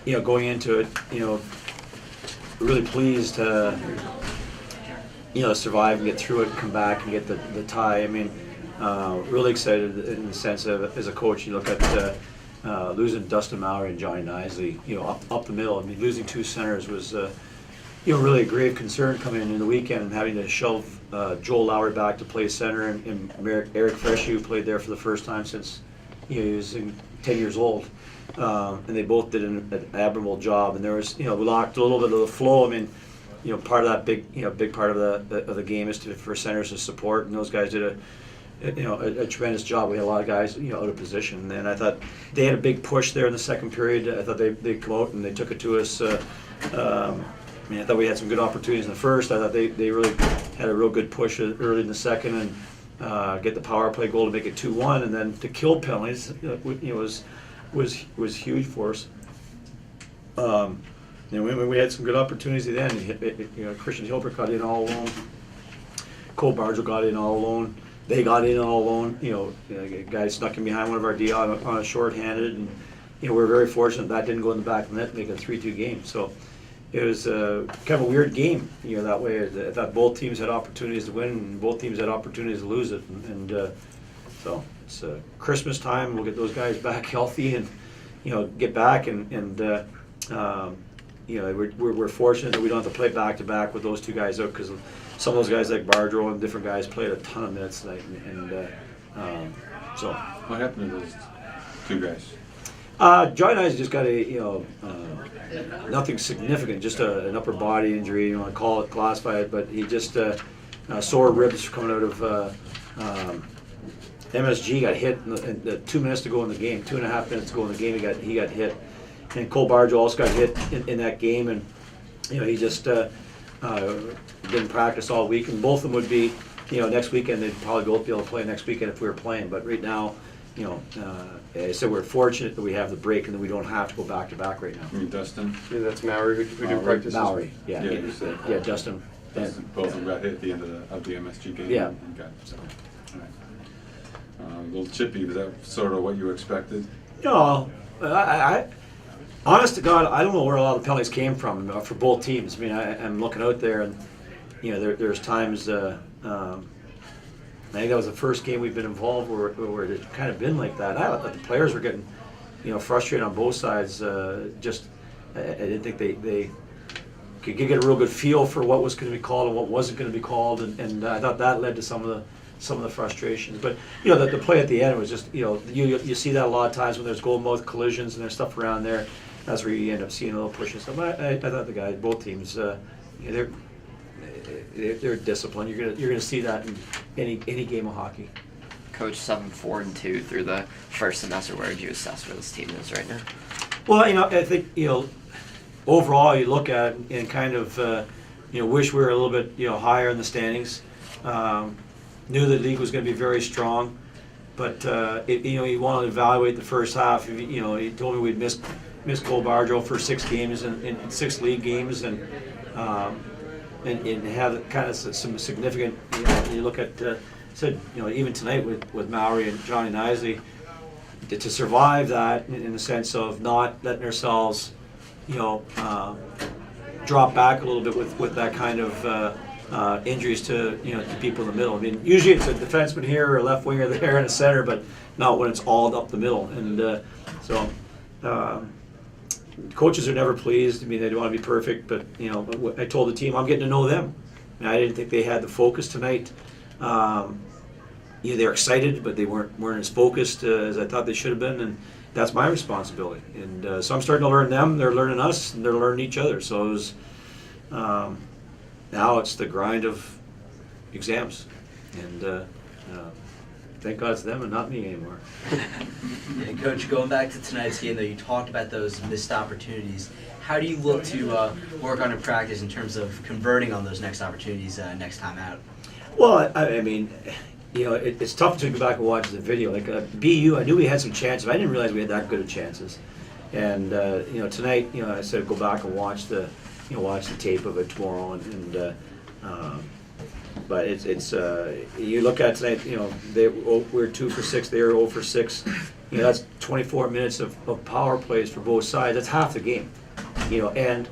going into it, really pleased to, survive and get through it and come back and get the tie. I mean, really excited in the sense of, as a coach, you look at losing Dustin Mallory and Johnny Nisley, up the middle. I mean, losing two centers was, really a grave concern coming in the weekend, and having to shove Joel Lowry back to play center, and Eric Freshew played there for the first time since he was 10 years old. And they both did an admirable job. And there was, we locked a little bit of the flow. I mean, part of that big part of the game is for centers to support, and those guys did a tremendous job. We had a lot of guys, out of position, and I thought they had a big push there in the second period. I thought they'd come out and they took it to us. I thought we had some good opportunities in the first. I thought they really had a real good push early in the second, and get the power play goal to make it 2-1, and then to kill penalties, was huge for us. We had some good opportunities at the end. Christian Hilbert got in all alone. Cole Bardreau got in all alone. They got in all alone. A guy snuck in behind one of our D on a shorthanded, and we were very fortunate that didn't go in the back of the net to make it a 3-2 game. So it was kind of a weird game, that way. I thought both teams had opportunities to win, and both teams had opportunities to lose it. And so it's Christmas time. We'll get those guys back healthy and, get back. And we're fortunate that we don't have to play back-to-back with those two guys out, because some of those guys like Bardreau and different guys played a ton of minutes tonight. So what happened to those two guys? Johnny and I just got nothing significant, just an upper body injury. You want to call it, classify it, but he just sore ribs coming out of MSG. Got hit in 2 minutes to go in the game, 2.5 minutes to go in the game. He got hit, and Cole Bardreau also got hit in that game, and he just didn't practice all week. And both of them would be, next weekend they'd probably both be able to play next weekend if we were playing. But right now, I said we're fortunate that we have the break and that we don't have to go back to back right now. You mean Dustin? Yeah, that's Mallory who did practice. Mallory, yeah. Yeah, you said. Yeah, Dustin. Both of them got hit at the end of the MSG game. Yeah. Okay. So, all right. A little chippy. Was that sort of what you expected? I honest to God, I don't know where a lot of the penalties came from for both teams. I mean, I'm looking out there, and there's times. I think that was the first game we've been involved where it's kind of been like that. I thought the players were getting, frustrated on both sides. I didn't think they could get a real good feel for what was going to be called and what wasn't going to be called, and I thought that led to some of the frustrations. But the play at the end was just you see that a lot of times when there's goal mouth collisions and there's stuff around there. That's where you end up seeing a little push and stuff. I thought the guys, both teams, they're disciplined. You're gonna see that in any game of hockey. Coach, 7-4-2 through the first semester. Where would you assess where this team is right now? Well, I think overall you look at it and kind of wish we were a little bit higher in the standings. Knew the league was going to be very strong, but you want to evaluate the first half. He told me we'd missed Cole Bardreau for 6 games in 6 league games, and have kind of some significant. You look at even tonight with Mallory and Johnny Nisley, to survive that in the sense of not letting ourselves drop back a little bit with that kind of injuries to people in the middle. I mean, usually it's a defenseman here or a left winger there and a center, but not when it's all up the middle. And coaches are never pleased. I mean, they don't want to be perfect, but I told the team I'm getting to know them. I didn't think they had the focus tonight. They're excited, but they weren't as focused as I thought they should have been, and that's my responsibility. And so I'm starting to learn them. They're learning us, and they're learning each other. So it was, now it's the grind of exams, and thank God it's them and not me anymore. And Coach, going back to tonight's game, though, you talked about those missed opportunities. How do you look to work on in practice in terms of converting on those next opportunities next time out? Well, I mean, it's tough to go back and watch the video. Like BU, I knew we had some chances, but I didn't realize we had that good of chances. And tonight, I said go back and watch the tape of it tomorrow, but it's you look at tonight, we're 2 for 6, they were 0 for 6. that's 24 minutes of power plays for both sides. That's half the game. And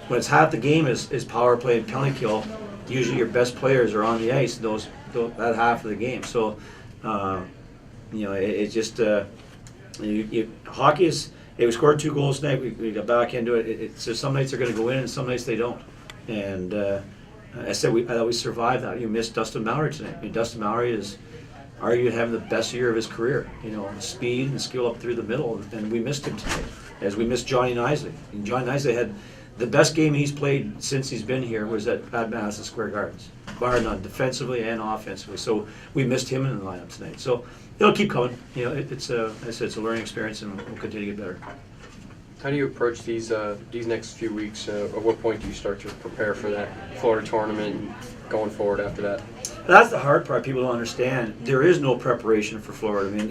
when it's half the game is power play and penalty kill, usually your best players are on the ice that half of the game. So, it's just hockey is. Hey, we scored 2 goals tonight. We got back into it. It's just some nights they're going to go in and some nights they don't. And I said I thought we survived that. You missed Dustin Mowry tonight. I mean, Dustin Mowry is arguably having the best year of his career. Speed and skill up through the middle, and we missed him tonight. As we missed Johnny Nisley. And Johnny Nisley had the best game he's played since he's been here was at Madison Square Gardens, bar none, defensively and offensively. So we missed him in the lineup tonight. So it'll keep coming. It's it's a learning experience, and we'll continue to get better. How do you approach these next few weeks? At what point do you start to prepare for that Florida tournament and going forward after that? That's the hard part. People don't understand. There is no preparation for Florida. I mean,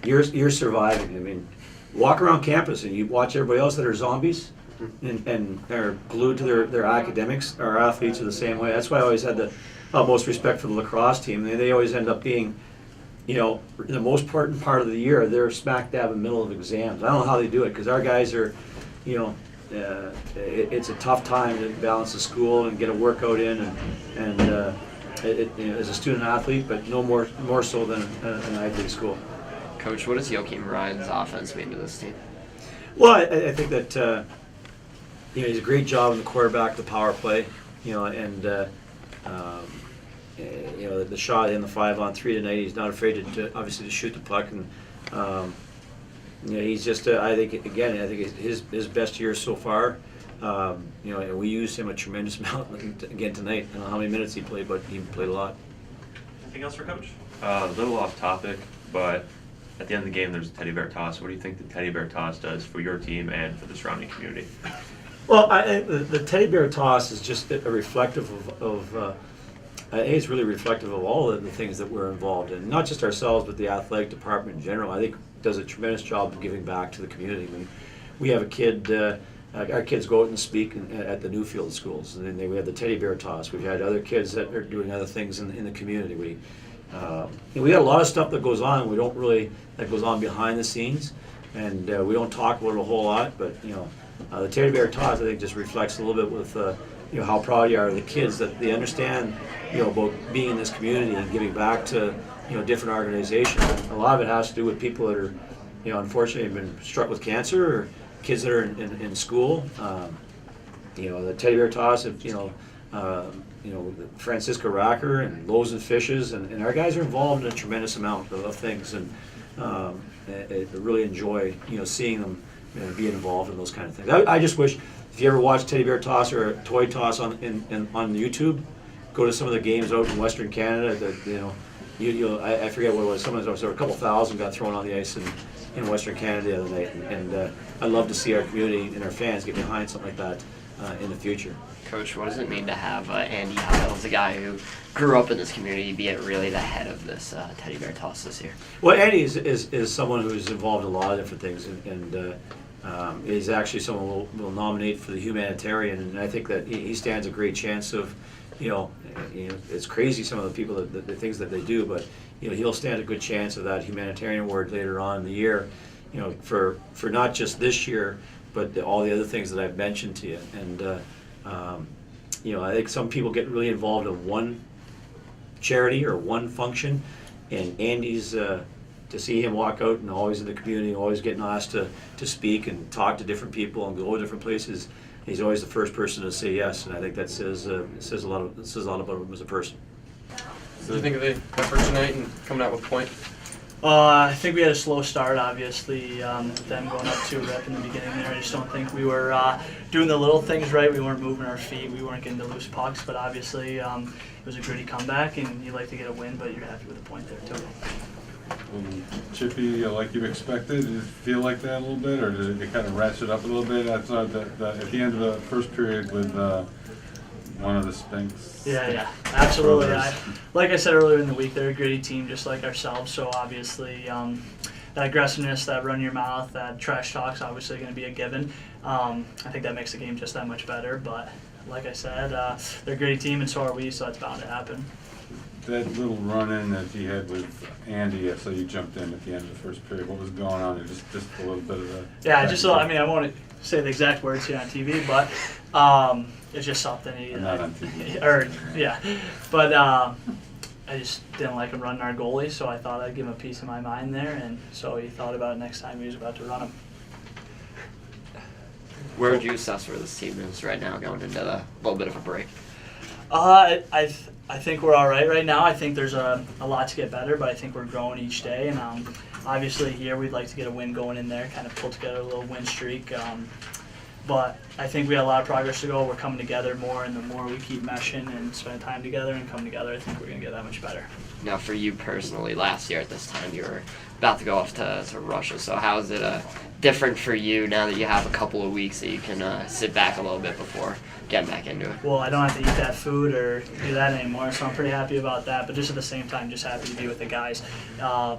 you're surviving. I mean, walk around campus and you watch everybody else that are zombies and are glued to their academics. Our athletes are the same way. That's why I always had the utmost respect for the lacrosse team. They always end up being, the most important part of the year, they're smack dab in the middle of exams. I don't know how they do it because our guys are, it's a tough time to balance the school and get a workout in and as a student athlete, but no more so than an Ivy League school. Coach, what does Joakim Ryan's offense mean to this team? Well, I think that he's a great job in the quarterback, the power play, and the shot in the 5-on-3 tonight. He's not afraid to shoot the puck, and he's just I think his best year so far. We used him a tremendous amount again tonight. I don't know how many minutes he played, but he played a lot. Anything else for Coach? A little off topic, but at the end of the game, there's a teddy bear toss. What do you think the teddy bear toss does for your team and for the surrounding community? Well, the teddy bear toss is just a reflective of I think it's really reflective of all of the things that we're involved in, not just ourselves, but the athletic department in general. I think does a tremendous job of giving back to the community. I mean, we have a kid. Our kids go out and speak at the Newfield schools, and then we have the teddy bear toss. We've had other kids that are doing other things in the community. We got a lot of stuff that goes on. That goes on behind the scenes, and we don't talk about it a whole lot. But the teddy bear toss, I think, just reflects a little bit with how proud you are of the kids, that they understand about being in this community and giving back to different organizations. A lot of it has to do with people that are unfortunately have been struck with cancer, or kids that are in school. The teddy bear toss, Francisco Racker and Loaves and Fishes, and our guys are involved in a tremendous amount of things, and I really enjoy seeing them being involved in those kind of things. I just wish, if you ever watch teddy bear toss or a toy toss on YouTube, go to some of the games out in Western Canada. That I forget what it was. There was a couple thousand got thrown on the ice in Western Canada the other night, and I'd love to see our community and our fans get behind something like that in the future. Coach, what does it mean to have Andy Hiles, a guy who grew up in this community, be at really the head of this teddy bear toss this year? Well, Andy is someone who's involved in a lot of different things, and is actually someone we'll nominate for the humanitarian, and I think that he stands a great chance of, it's crazy some of the people the things that they do, but he'll stand a good chance of that humanitarian award later on in the year, for not just this year, but all the other things that I've mentioned to you. And I think some people get really involved in one charity or one function, and Andy's to see him walk out and always in the community, always getting asked to speak and talk to different people and go to different places. He's always the first person to say yes, and I think that says a lot about him as a person. What do you think of the effort tonight and coming out with a point? I think we had a slow start, obviously, them going up 2-rep in the beginning there. I just don't think we were doing the little things right. We weren't moving our feet. We weren't getting the loose pucks, but obviously it was a gritty comeback, and you'd like to get a win, but you're happy with the point there, too. Chippy, like you expected, did it feel like that a little bit, or did it kind of ratchet up a little bit? I thought that at the end of the first period with one of the Spinks. Yeah, absolutely. Like I said earlier in the week, they're a gritty team just like ourselves, so obviously that aggressiveness, that run your mouth, that trash talk's obviously going to be a given. I think that makes the game just that much better, but like I said, they're a gritty team, and so are we, so that's bound to happen. that little run-in that you had with Andy, I saw you jumped in at the end of the first period. What was going on there? Just a little bit of a... Yeah, just so, I mean, I won't say the exact words here on TV, but it's just something he... Not on TV. But I just didn't like him running our goalie, so I thought I'd give him a piece of my mind there, and so he thought about it next time he was about to run him. Where would you assess where this team is right now going into the little bit of a break? I think we're all right now. I think there's a lot to get better, but I think we're growing each day. And obviously here we'd like to get a win going in there, kind of pull together a little win streak. But I think we have a lot of progress to go. We're coming together more, and the more we keep meshing and spending time together and come together, I think we're going to get that much better. Now, for you personally, last year at this time, you were about to go off to Russia. So how is it different for you now that you have a couple of weeks that you can sit back a little bit before getting back into it? Well, I don't have to eat that food or do that anymore, so I'm pretty happy about that. But just at the same time, just happy to be with the guys.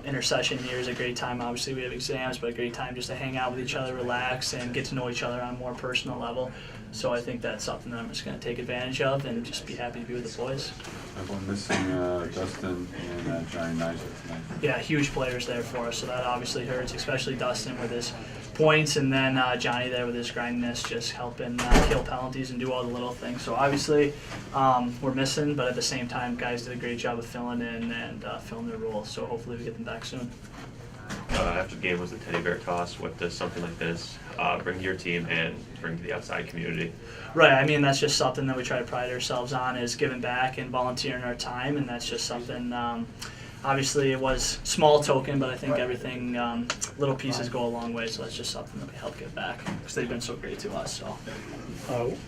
Intercession here is a great time. Obviously, we have exams, but a great time just to hang out with each other, relax, and get to know each other on a more personal level. So I think that's something that I'm just going to take advantage of and just be happy to be with the boys. Everyone missing Dustin and Johnny Nizer tonight. Yeah, huge players there for us, so that obviously hurts, especially Dustin with his points, and then Johnny there with his grindiness, just helping kill penalties and do all the little things. So obviously we're missing, but at the same time, guys did a great job of filling in and filling their role, so hopefully we get them back soon. After the game was the teddy bear toss. What does something like this bring to your team and bring to the outside community? Right, I mean, that's just something that we try to pride ourselves on, is giving back and volunteering our time, and that's just something, obviously it was small token, but I think everything, little pieces go a long way, so that's just something that we help give back, because they've been so great to us. So.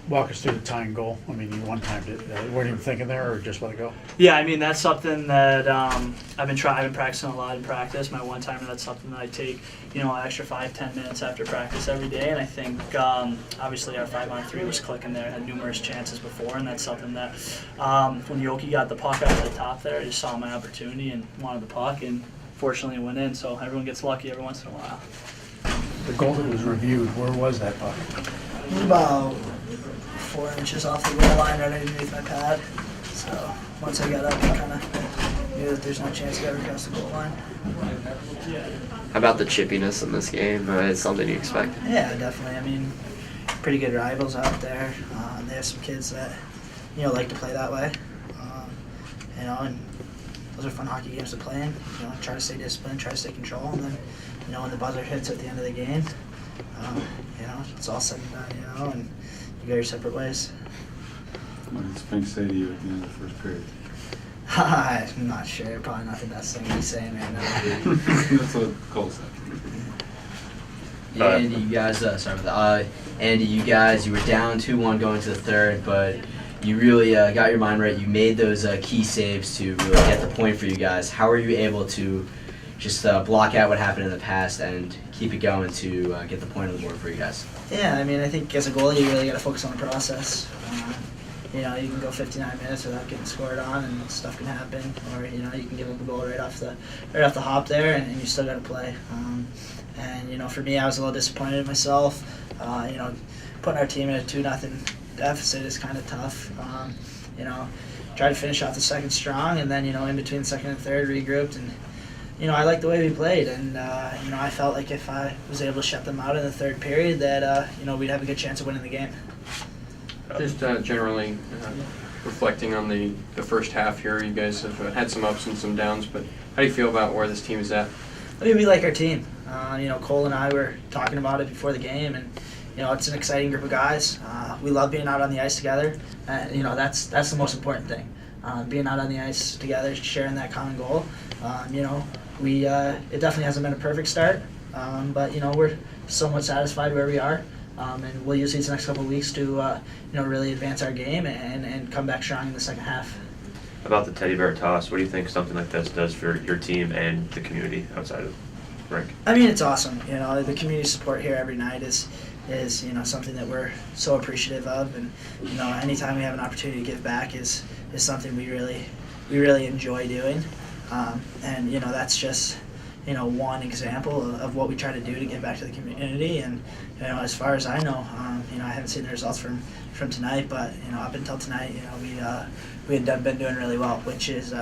Walk us through the tying goal. I mean, you one-timed it. You weren't even thinking there, or just let it go? Yeah, I mean, that's something that I've been practicing a lot in practice. My one-timer, that's something that I take, an extra 5-10 minutes after practice every day, and I think obviously our 5-on-3 was clicking there, had numerous chances before, and that's something that when Joakim got the puck out to the top there, I just saw my opportunity and wanted the puck, and fortunately it went in, so everyone gets lucky every once in a while. The goal that was reviewed, where was that puck? It was about 4 inches off the goal line right underneath my pad. So once I got up, I kind of knew that there's no chance to ever cross the goal line. How about the chippiness in this game? It's something you expect? Yeah, definitely. I mean, pretty good rivals out there. They have some kids that, like to play that way. And those are fun hockey games to play in. Try to stay disciplined, try to stay control, and then, when the buzzer hits at the end of the game, it's all said and done, and you go your separate ways. What did Spink say to you at the end of the first period? I'm not sure. Probably not the best thing he's saying right now. That's what Cole said. Yeah, Andy, you guys, Andy, you were down 2-1 going to the third, but you really got your mind right. You made those key saves to really get the point for you guys. How were you able to just block out what happened in the past and keep it going to get the point on the board for you guys? Yeah, I mean, I think as a goalie, you really got to focus on the process. You can go 59 minutes without getting scored on, and stuff can happen. Or you can give up a goal right off the hop there, and you still got to play. And for me, I was a little disappointed in myself. Putting our team in a 2-0 deficit is kind of tough. Tried to finish off the second strong, and then in between the second and third, regrouped, and I liked the way we played, and I felt like if I was able to shut them out in the third period, that we'd have a good chance of winning the game. Just generally reflecting on the first half here, you guys have had some ups and some downs, but how do you feel about where this team is at? I mean, we like our team. Cole and I were talking about it before the game, and it's an exciting group of guys. We love being out on the ice together. That's the most important thing. Being out on the ice together, sharing that common goal. It definitely hasn't been a perfect start, but we're somewhat satisfied where we are. And we'll use these next couple of weeks to really advance our game and come back strong in the second half. About the teddy bear toss, what do you think something like this does for your team and the community outside of Rink? I mean, it's awesome. The community support here every night is something that we're so appreciative of, and anytime we have an opportunity to give back is something we really enjoy doing. And that's just one example of what we try to do to give back to the community. And as far as I know, I haven't seen the results from tonight, but up until tonight, we had been doing really well, which is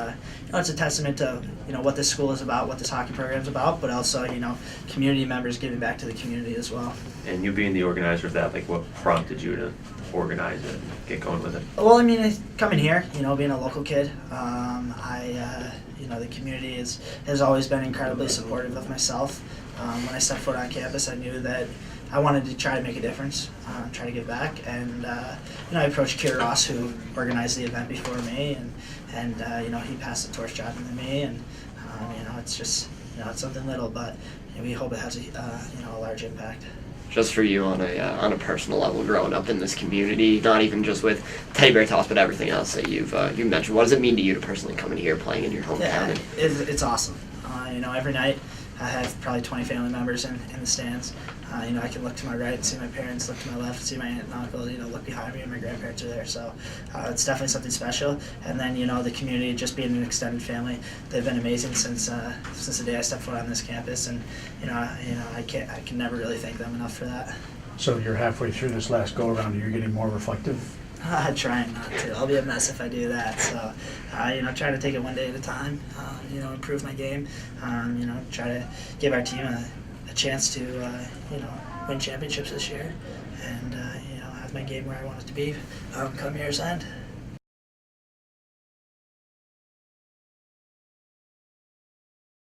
it's a testament to what this school is about, what this hockey program is about, but also community members giving back to the community as well. And you being the organizer of that, like what prompted you to organize it and get going with it? Well, I mean, coming here, being a local kid, the community has always been incredibly supportive of myself. When I stepped foot on campus, I knew that I wanted to try to make a difference, try to give back, and I approached Kier Ross, who organized the event before me, and he passed the torch job to me, and it's just it's something little, but we hope it has a large impact. Just for you on a personal level, growing up in this community, not even just with Teddy Bear Toss, but everything else that you mentioned, what does it mean to you to personally come in here playing in your hometown? Yeah, it's awesome. Every night I have probably 20 family members in the stands. I can look to my right and see my parents, look to my left and see my aunt and uncle, look behind me and my grandparents are there. So it's definitely something special. And then, the community, just being an extended family, they've been amazing since the day I stepped foot on this campus. And, I can never really thank them enough for that. So you're halfway through this last go-around, and you're getting more reflective? Trying not to. I'll be a mess if I do that. So, trying to take it one day at a time, improve my game, try to give our team a chance to, win championships this year and, have my game where I want it to be come year's end.